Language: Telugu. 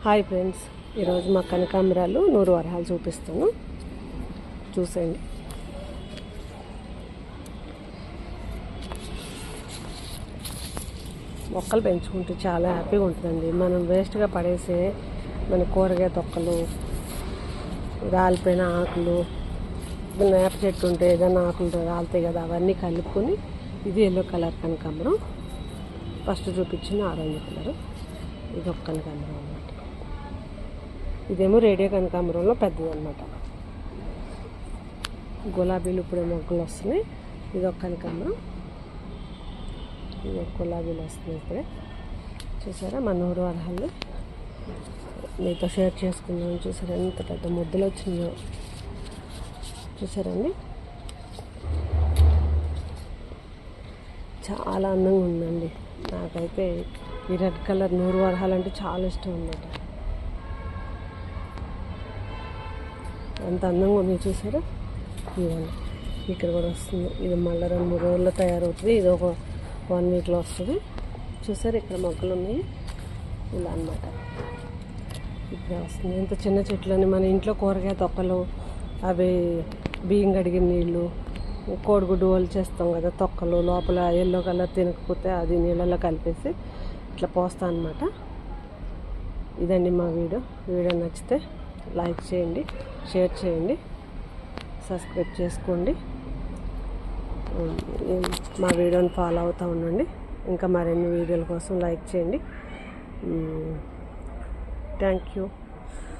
హాయ్ ఫ్రెండ్స్, ఈరోజు మా కనకాంబరాలు 100 వరహాలు చూపిస్తాను, చూసేయండి. మొక్కలు పెంచుకుంటే చాలా హ్యాపీగా ఉంటుందండి. మనం వేస్ట్గా పడేసే మన కూరగాయ తొక్కలు, రాలిపోయిన ఆకులు, వేప చెట్టు ఉంటే ఏదైనా ఆకులు రాలుతాయి కదా, అవన్నీ కలుపుకొని, ఇది ఎల్లో కలర్ కనకాంబరం, ఫస్ట్ చూపించిన ఆరెంజ్ కలర్, ఇది ఒక కనకాంబరం అన్నమాట. ఇదేమో రేడియో కనకాంబరంలో పెద్దది అన్నమాట. గులాబీలు ఇప్పుడే మొగ్గలు వస్తున్నాయి. ఇది ఒక కనకాంబరం, ఇది ఒక గులాబీలు వస్తున్నాయి ఇప్పుడే. చూసారా మా 100 వరహాలు మీతో షేర్ చేసుకున్నాను. చూసారా ఎంత పెద్ద ముద్దలు వచ్చినాయో, చూసారండి. చాలా అందంగా ఉందండి. నాకైతే ఈ రెడ్ కలర్ 100 వరహాలు అంటే చాలా ఇష్టం అన్నమాట. ఎంత అందంగా ఉంది చూసారా. ఇవ్వండి, ఇక్కడ కూడా వస్తుంది. ఇది మళ్ళీ 2-3 రోజుల్లో తయారవుతుంది. ఇది ఒక 1 వీక్లో వస్తుంది. చూసారు ఇక్కడ మొక్కలు ఉన్నాయి, ఇలా అన్నమాట. ఇక్కడ వస్తుంది. ఇంత చిన్న చెట్లని మన ఇంట్లో కూరగాయ తొక్కలు, అవి బియ్యం కడిగిన నీళ్ళు, కోడిగుడ్డు వాళ్ళు చేస్తాం కదా తొక్కలు, లోపల ఎల్లో కలర్ తినకపోతే అది నీళ్ళలో కలిపేసి ఇట్లా పోస్తాను అన్నమాట. ఇదండి మా వీడియో నచ్చితే లైక్ చేయండి, షేర్ చేయండి, సబ్స్క్రైబ్ చేసుకోండి. మా వీడియోని ఫాలో అవుతూ ఉండండి. ఇంకా మరిన్ని వీడియోల కోసం లైక్ చేయండి. Thank you.